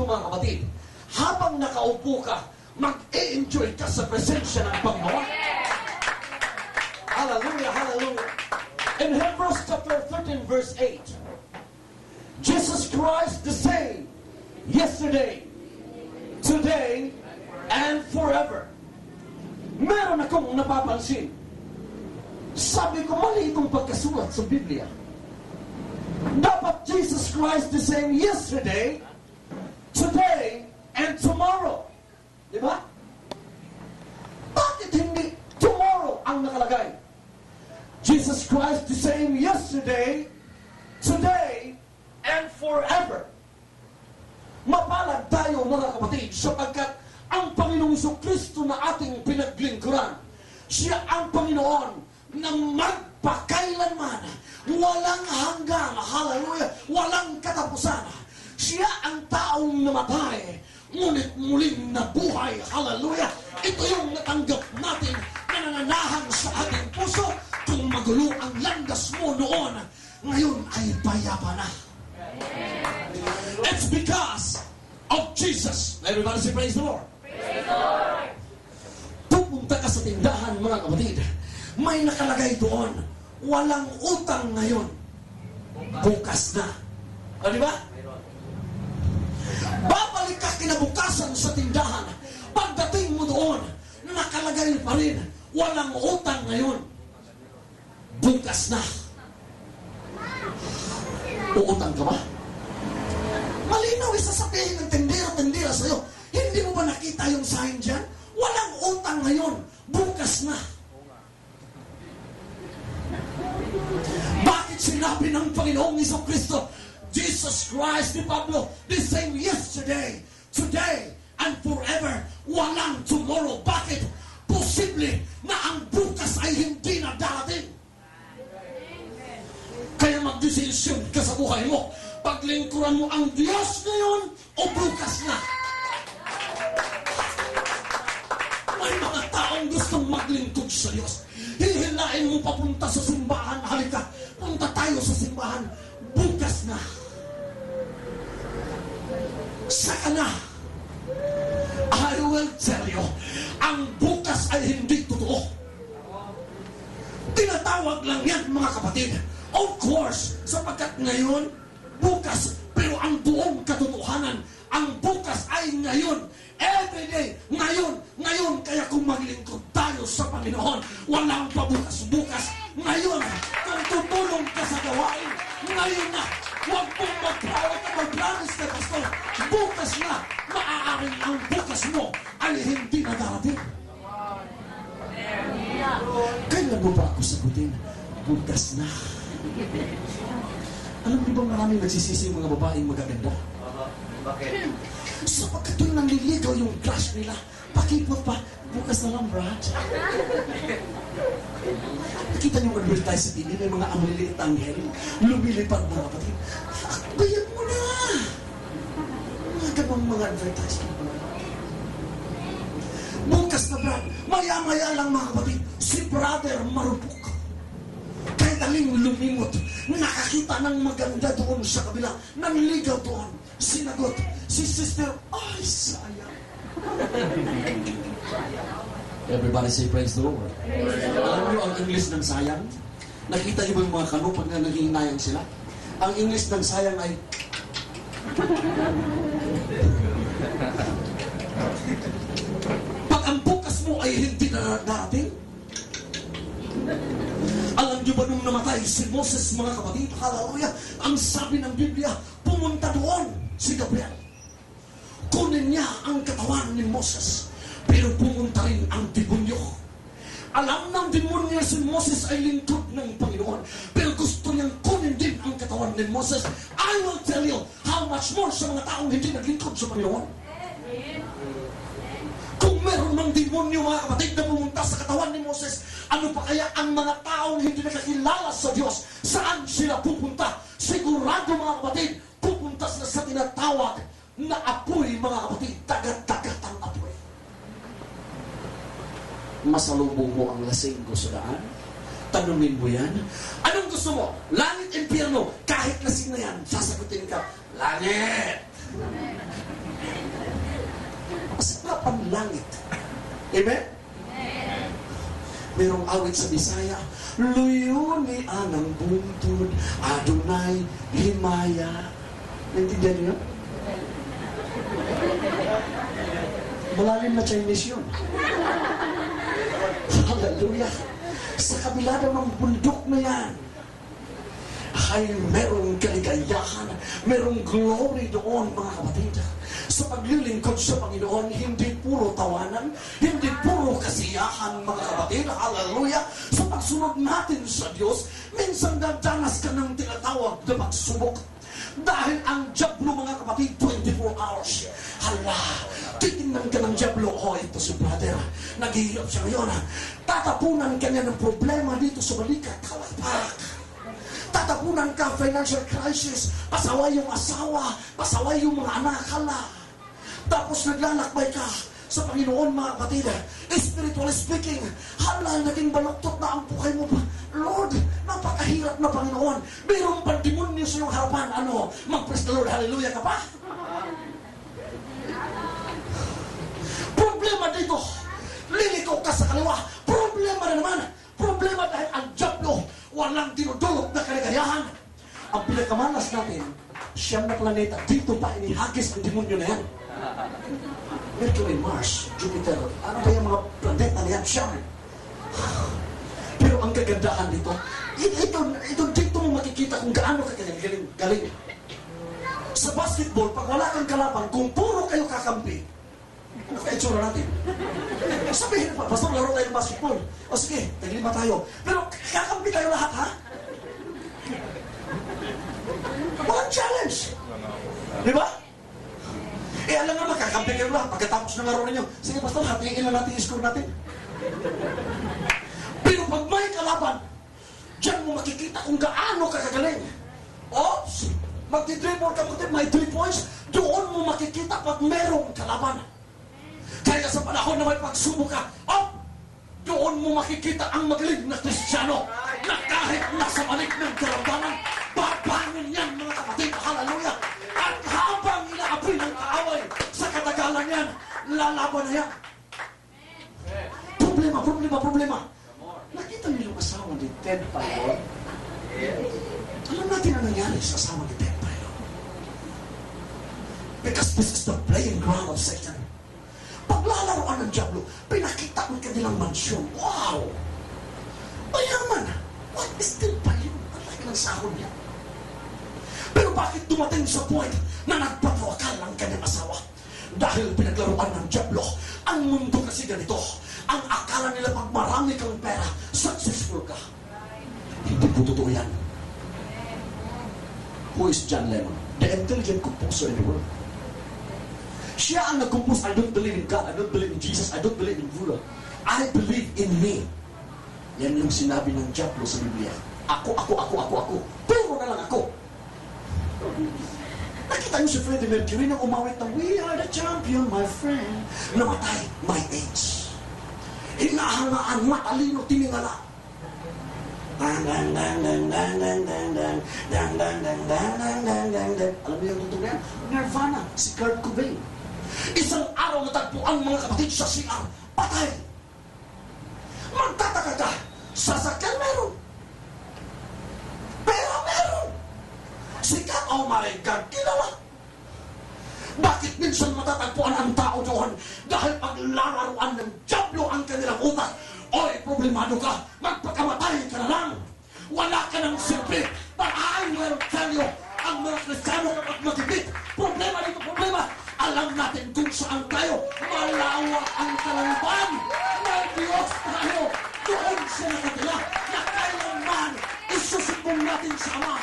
ito mga kapatid, habang nakaupo ka, mag-e-enjoy ka sa presensya ng Panginoon. Hallelujah, hallelujah. In Hebrews chapter 13 verse 8, Jesus Christ the same, yesterday, today, and forever. Meron akong napapansin. Sabi ko, mali itong pagkasulat sa Biblia. Dapat Jesus Christ the same yesterday, today, and tomorrow. Di ba? Bakit hindi tomorrow ang nakalagay? Jesus Christ the same yesterday, today, and forever. Mapalad tayo mga kapatid sapagkat ang Panginoong Kristo na ating pinaglingkuran, siya ang Panginoon na magpakailanman, walang hanggan, hallelujah, walang katapusan. Siya ang taong namatay, ngunit muling nabuhay, hallelujah. Ito yung natanggap natin na nananahan sa ating puso. Kung magulo ang landas mo noon, ngayon ay payapa na. It's because of Jesus. Everybody say praise the Lord. Praise the Lord. Pupunta ka sa tindahan mga kapatid, may nakalagay doon, walang utang ngayon, bukas na. O di ba? Babalik ka kinabukasan sa tindahan, pagdating mo doon, nakalagay pa rin, walang utang ngayon, bukas na. Uutang ka ba? Malinaw, isasabihin ng tendera sa'yo. Hindi mo ba nakita yung sign dyan? Walang utang ngayon, bukas na. Bakit sinabi ng Panginoong Kristo, Jesus Christ ni Pablo, the same yesterday, today, and forever, walang tomorrow? Bakit? Posible na ang bukas ay hindi na darating. Kaya magdesisyon ka sa buhay mo. Paglingkuran mo ang Diyos ngayon o bukas na. May mga taong gustong maglingkod sa Diyos. Hihilain mo papunta sa simbahan. Halika, punta tayo sa simbahan. Bukas na. Saka na. I will tell you, ang bukas ay hindi totoo. Tinatawag lang yan mga kapatid. Of course, sapagkat ngayon, bukas, pero ang buong katotohanan, ang bukas ay ngayon. Every day, ngayon, kaya kung maglingkod tayo sa Panginoon, walang pabukas-bukas. Ngayon, kung tutulong ka sa gawain, ngayon na, huwag mong mag-promise na pastor, bukas na, maaaring ang bukas mo ay hindi na darating. Kailan mo ba ako sagutin? Bukas na. Alam niyo ba maraming nagsisisi mga babaeng magaganda? Bakit? Sapagkat yung nanliligaw yung crush nila, pakipot pa, bukas na lang, Brad. Nakita niyo mag-advertise sa TV, may mga amliliit anghel, lumilipad mga kapatid. Bayan mo na! Mga ganong mga advertisement. Bukas na, Brad. Maya-maya lang mga kapatid, si brother marupok. Kahit aling lumimot, nakakita ng maganda doon sa kabila, nanligaw doon, sinagot, si sister, ay, sayang. Everybody say praise the Lord. Alam niyo ang English ng sayang? Nakita niyo ba yung mga kano pag nanghihinayang sila? Ang English ng sayang ay pag ang bukas mo ay hindi na darating. Alam niyo ba nung namatay si Moses mga kapatid? Hallelujah! Ang sabi ng Biblia, pumunta doon si Gabriel. Kunin niya ang katawan ni Moses, pero pumunta rin ang demonyo. Alam ng demonyo si Moses ay lingkod ng Panginoon, pero gusto niyang kunin din ang katawan ni Moses. I will tell you how much more sa mga taong hindi naglingkod sa Panginoon. Kung meron ng demonyo mga kapatid na pumunta sa katawan ni Moses, ano pa kaya ang mga taong hindi nakakilala sa Diyos? Saan sila pupunta? Sigurado mga kapatid, pupunta sila sa tinatawag na apoy mga kapatid, tagat-tagat ang apoy. Masalubong mo ang lasing ko sa daan? Tanungin mo yan? Anong gusto mo? Langit, impyerno? Kahit lasing na yan, sasagutin ka, langit! sa panlangit. Amen? Merong awit sa Bisaya, luyo ni anang buntod, Adonai himaya. Naintindihan niyo? Malalim na Chinese yun. Hallelujah. Sa kabila ng bundok na yan, ay merong kaligayahan, merong glory doon, mga kapatid. Sa paglilingkod sa Panginoon, hindi puro tawanan, hindi puro kasiyahan, mga kapatid. Hallelujah. Sa pagsunod natin sa Diyos, minsan dadanas ka ng tinatawag na pagsubok. Dahil ang diablo, mga kapatid, 24 hours. Hala, titingnan ka ng diablo, oh, ito si brother, naghihirap siya ngayon. Tatapunan ka niya ng problema dito sa balikat, kalakpak. Tatapunan ka, financial crisis, pasaway yung asawa, pasaway yung mga anak, hala. Tapos naglalakbay ka sa Panginoon, mga kapatid. Spiritually speaking, hala, naging baluktot na ang buhay mo pa. Lord, napakahirap na Panginoon. Mayroong pa demonyo sa iyong harapan. Ano? Mag-praise the Lord, hallelujah ka pa? Problema dito, liliko ka sa kaliwa. Problema na naman. Problema dahil ang diablo, walang dinudulot na kaligayahan. Ang pinakamalas natin, siyam na planeta, dito pa inihagis ang demonyo na yan. Mercury, Mars, Jupiter, ano ba yung mga planeta na yan? Siyam. Pero ang kagandahan dito, ito dito mo makikita kung gaano ka galing. Sa basketball, pag wala kang kalaban, kung puro kayo kakampi, ano kaya itsura natin? Sabihin pa, basta laro tayo ng basketball. O sige, taglima tayo. Pero kakampi tayo lahat, ha? Walang challenge. Di ba? Alam nga, makakampi kayo lahat pagkatapos ng laro ninyo. Sige, basta hatiin na natin yung score natin. Pero pag may kalaban, diyan mo makikita kung gaano ka kagaling. Oops! Magti-dribble ka, may 3 points, doon mo makikita pag merong kalaban. Kaya sa panahon na may pagsubok ka, doon mo makikita ang magaling na Kristiyano na kahit nasa balik ng karamdaman, babangon yan, mga kapatid. Hallelujah! At habang inaapoy ng kaaway, sa katagalan yan, lalaban na yan. Problema. Nakita niyo yung asawa ni Ted Payon? Alam natin ang nangyari sa asawa ni Ted Payon. Because this is the playing ground of Satan. Paglalaroan ng diablo, pinakita ang kanilang mansyon. Wow! Mayaman! What is Ted Payon? Ang laki ng sahod niya. Pero bakit dumating sa point na nagpatawakal ang kanyang asawa? Dahil pinaglaruan ng diablo. Ang mundo kasi ganito. Ang akala nila pag marami kang pera, successful ka. Hindi po totoo yan. Who is John Lennon? The intelligent composer in the world. Siya ang nag-compose. I don't believe in God. I don't believe in Jesus. I don't believe in Buddha. I believe in me. Yan yung sinabi ng diablo sa Biblia. Ako. Puro na lang ako. Nakita niyo si Freddie Mercury nang umawit ng We are the champion, my friend. Namatay, my age. Hinahangaan, matalino, tiningala. Alam niyo yung tuntong na yan? Nirvana, si Kurt Cobain. Isang araw natagpuan, mga kapatid, sa CR, patay. Magtataka ka, sasakyan meron. Pera meron. Sikat, oh my God, kilala. Bakit minsan matatagpuan ang tao doon? Dahil paglalaruan ng diablo ang kanilang utak. Oy, problemado ka, magpakamatay ka na lang. Wala ka ng silbi. But I will tell you, ang mga Kristiyano kapag matipid, problema dito, problema. Alam natin kung saan tayo. Malawak ang kalalban. May Diyos tayo. Doon siya nakatila na kailanman isusumbong natin sa Ama.